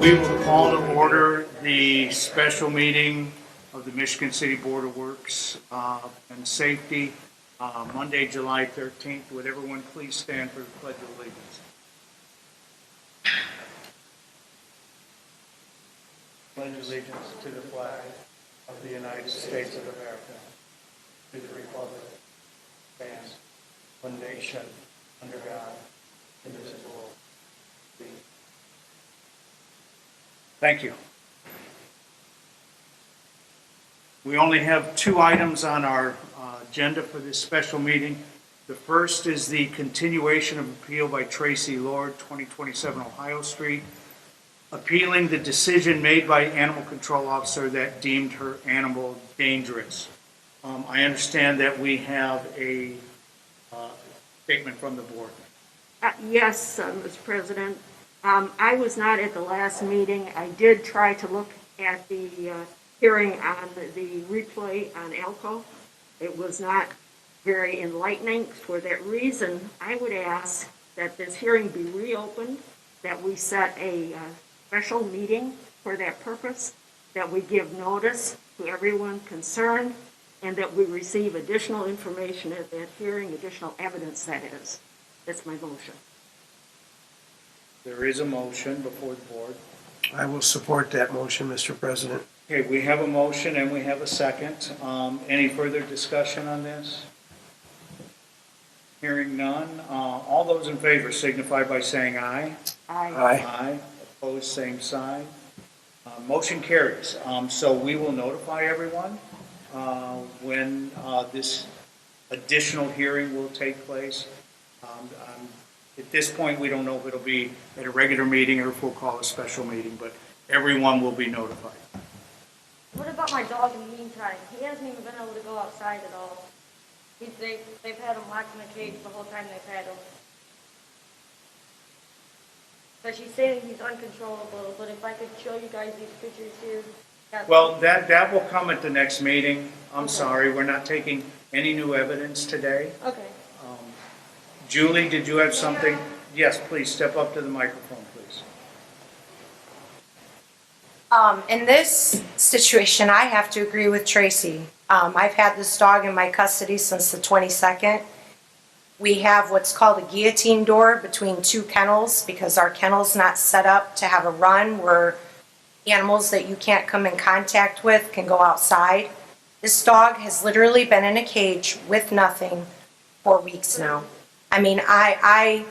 We will call to order the special meeting of the Michigan City Board of Works and Safety, Monday, July 13th. Would everyone please stand for the Pledge of Allegiance? Pledge allegiance to the flag of the United States of America, to the republic, stands one nation, under God, indivisible. Thank you. We only have two items on our agenda for this special meeting. The first is the continuation of appeal by Tracy Lord, 2027 Ohio Street, appealing the decision made by animal control officer that deemed her animal dangerous. I understand that we have a statement from the board. Yes, Mr. President. I was not at the last meeting. I did try to look at the hearing on the replay on Elko. It was not very enlightening. For that reason, I would ask that this hearing be reopened, that we set a special meeting for that purpose, that we give notice to everyone concerned, and that we receive additional information at that hearing, additional evidence, that is. That's my motion. There is a motion before the board. I will support that motion, Mr. President. Okay, we have a motion and we have a second. Any further discussion on this? Hearing none. All those in favor signify by saying aye. Aye. Aye. Opposed, same sign. Motion carries. So we will notify everyone when this additional hearing will take place. At this point, we don't know if it'll be at a regular meeting or if we'll call a special meeting, but everyone will be notified. What about my dog in the meantime? He hasn't even been able to go outside at all. They've had him locked in a cage the whole time they've had him. But she's saying he's uncontrollable, but if I could show you guys these pictures here. Well, that will come at the next meeting. I'm sorry, we're not taking any new evidence today. Okay. Julie, did you have something? Yes, please step up to the microphone, please. In this situation, I have to agree with Tracy. I've had this dog in my custody since the 22nd. We have what's called a guillotine door between two kennels because our kennel's not set up to have a run where animals that you can't come in contact with can go outside. This dog has literally been in a cage with nothing for weeks now. I mean, I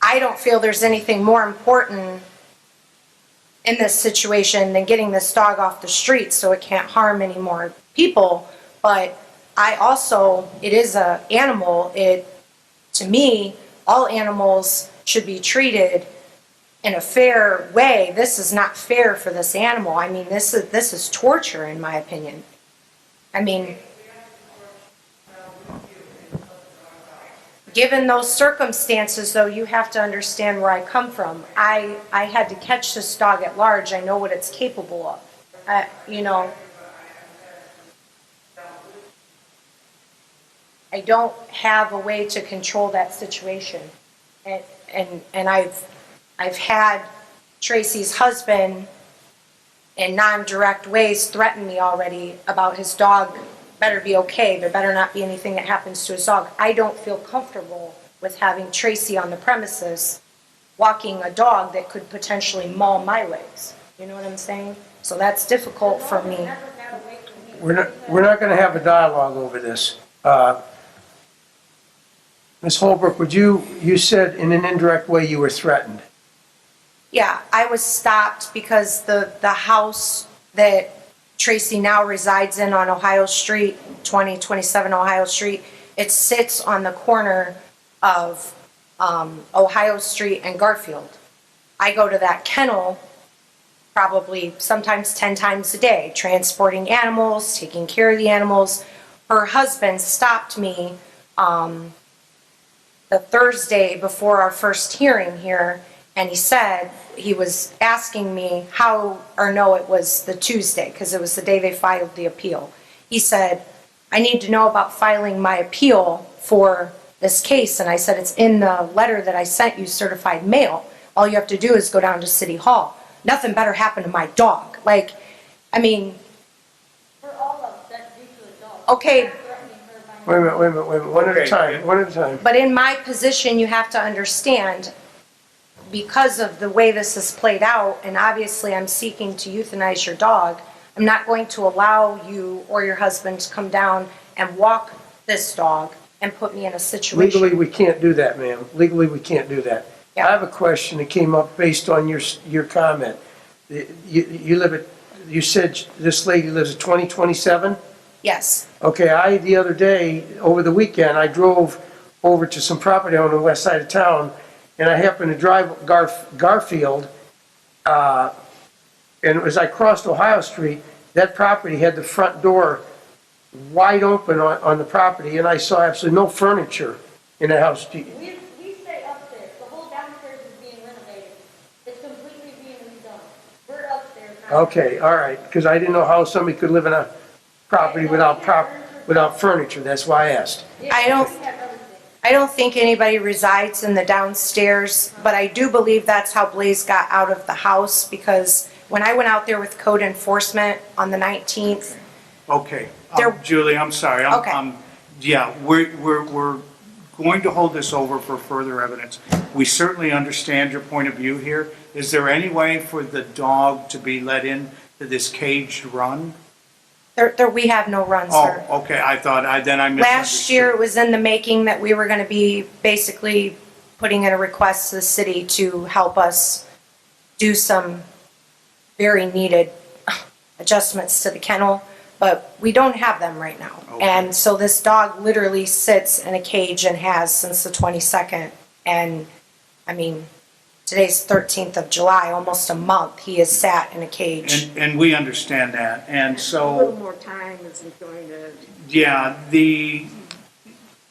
don't feel there's anything more important in this situation than getting this dog off the street so it can't harm any more people. But I also, it is an animal. To me, all animals should be treated in a fair way. This is not fair for this animal. I mean, this is torture, in my opinion. I mean, given those circumstances, though, you have to understand where I come from. I had to catch this dog at large. I know what it's capable of. You know, I don't have a way to control that situation. And I've had Tracy's husband in non-direct ways threaten me already about his dog better be okay. There better not be anything that happens to his dog. I don't feel comfortable with having Tracy on the premises walking a dog that could potentially maul my legs. You know what I'm saying? So that's difficult for me. We're not going to have a dialogue over this. Ms. Holbrook, you said in an indirect way you were threatened. Yeah, I was stopped because the house that Tracy now resides in on Ohio Street, 2027 Ohio Street, it sits on the corner of Ohio Street and Garfield. I go to that kennel probably sometimes 10 times a day, transporting animals, taking care of the animals. Her husband stopped me the Thursday before our first hearing here, and he said, he was asking me it was the Tuesday, because it was the day they filed the appeal. He said, I need to know about filing my appeal for this case. And I said, it's in the letter that I sent you, certified mail. all you have to do is go down to City Hall. Nothing better happened to my dog. Like, I mean, We're all upset due to the dog. Okay. They're threatening her by Wait a minute, one at a Okay. time, one at a time. but in my position, you have to understand, because of the way this is played out, and obviously I'm seeking to euthanize your dog, I'm not going to allow you or your husband to come down and walk this dog and put me in a situation. Legally, we can't do that, ma'am. Legally, we can't do that. Yeah. I have a question that came up based on your comment. You live at, you said this lady lives at 2027? Yes. Okay, the other day, over the weekend, I drove over to some property on the west side of town, and I happened to drive Garfield, and as I crossed Ohio Street, that property had the front door wide open on the property, and I saw absolutely no furniture in the house. We stay upstairs. The whole downstairs is being renovated. It's completely being redone. We're upstairs now. Okay, all right, because I didn't know how somebody could live in a property without furniture, that's why I asked. Yeah, I don't- we have everything. I don't think anybody resides in the downstairs, but I do believe that's how Blaze got out of the house, because when I went out there with code enforcement on the 19th, Okay, There- Julie, I'm sorry. Okay. Yeah, we're going to hold this over for further evidence. We certainly understand your point of view here. Is there any way for the dog to be let in to this caged run? we have no run, Oh, sir. okay, then I misunderstood. Last year, it was in the making that we were going to be basically putting in a request to the city to help us do some very needed adjustments to the kennel, but we don't have them right now. Okay. And so this dog literally sits in a cage and has since the 22nd. And, I mean, today's 13th of July, almost a month, he has sat in a cage. And we understand that, and A so. little more time isn't going to, Yeah,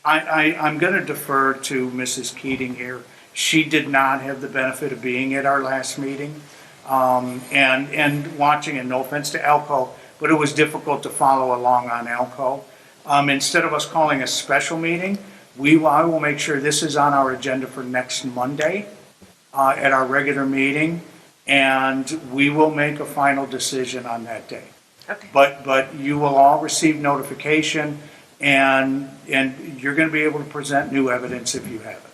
I'm going to defer to Mrs. Keating here. She did not have the benefit of being at our last meeting, and watching, and no offense to Elko, but it was difficult to follow along on Elko. Instead of us calling a special meeting, I will make sure this is on our agenda for next Monday, at our regular meeting, and we will make a final decision on that day. Okay. But you will all receive notification, and you're going to be able to present new evidence if you have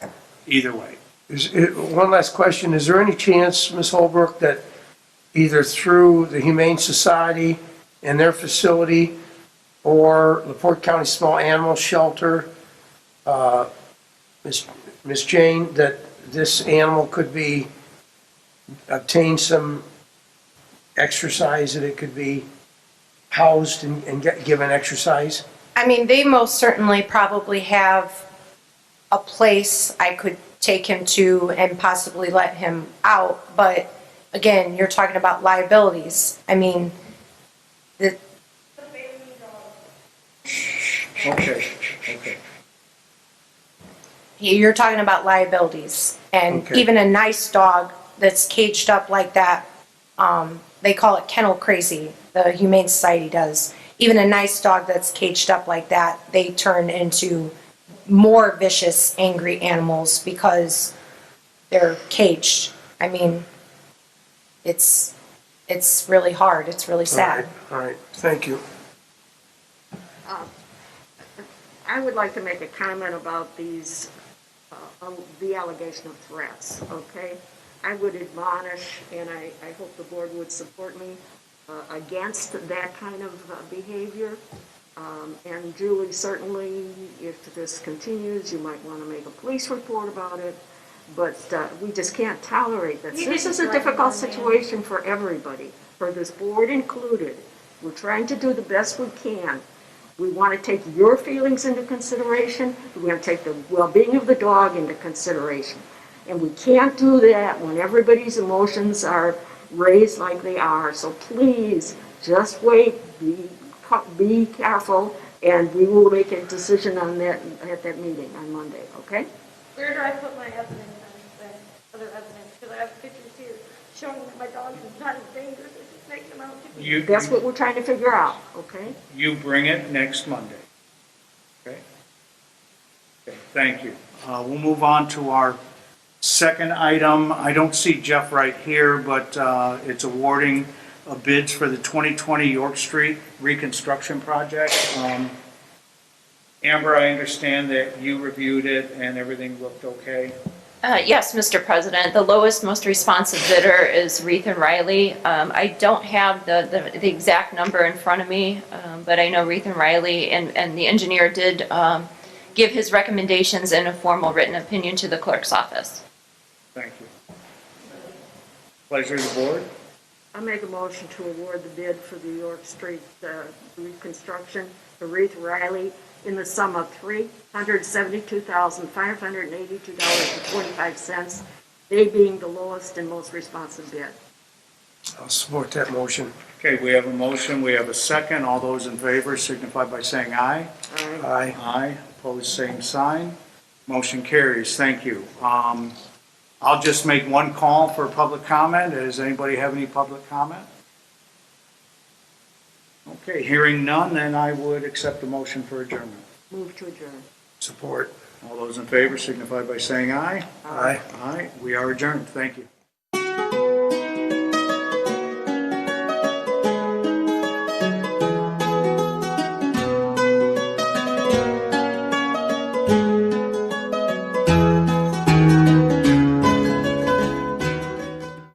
it. Either way. One last question, is there any chance, Ms. Holbrook, that either through the Humane Society and their facility, or LaPorte County Small Animal Shelter, Ms. Jane, that this animal could be, obtain some exercise, that it could be housed and given exercise? I mean, they most certainly probably have a place I could take him to and possibly let him out, but again, you're talking about liabilities. I mean, the, Okay. you're talking about liabilities. And Okay. even a nice dog that's caged up like that, they call it kennel crazy, the Humane Society does. Even a nice dog that's caged up like that, they turn into more vicious, angry animals because they're caged. I mean, it's really hard. It's really sad. All right, thank you. I would like to make a comment about these, the allegation of threats, okay? I would admonish, and I hope the board would support me, against that kind of behavior. And Julie, certainly, if this continues, you might want to make a police report about it, but we just can't tolerate this. We This didn't is a threaten difficult her, ma'am. situation for everybody, for this board included. We're trying to do the best we can. We want to take your feelings into consideration. We want to take the well-being of the dog into consideration. And we can't do that when everybody's emotions are raised like they are. So please, just wait, be careful, and we will make a decision on that at that meeting on Monday, okay? Where do I put my evidence on that other evidence? Because I have pictures here showing that my dog is not as dangerous as it's making him out to be. That's what we're trying to figure out, okay? You bring it next Monday. Okay? Okay, thank you. We'll move on to our Second item, I don't see Jeff right here, but it's awarding of bids for the 2020 York Street reconstruction project. Amber, I understand that you reviewed it and everything looked okay. Yes, Mr. President. The lowest, most responsive bidder is Reith and Riley. I don't have the exact number in front of me, but I know Reith and Riley and the engineer did give his recommendations in a formal written opinion to the clerk's office. Thank you. Pleasure of the board. I make a motion to award the bid for the York Street reconstruction to Reith Riley in the sum of $372,582.25, they being the lowest and most responsive bid. I'll support that motion. Okay, we have a motion, we have a second. All those in favor signify by saying aye. Aye. Aye, opposed, same sign. Motion carries, thank you. I'll just make one call for public comment. Does anybody have any public comment? Okay, hearing none, then I would accept the motion for adjournment. Move to adjourn. Support. All those in favor signify by saying aye. Aye. Aye, we are adjourned, thank you.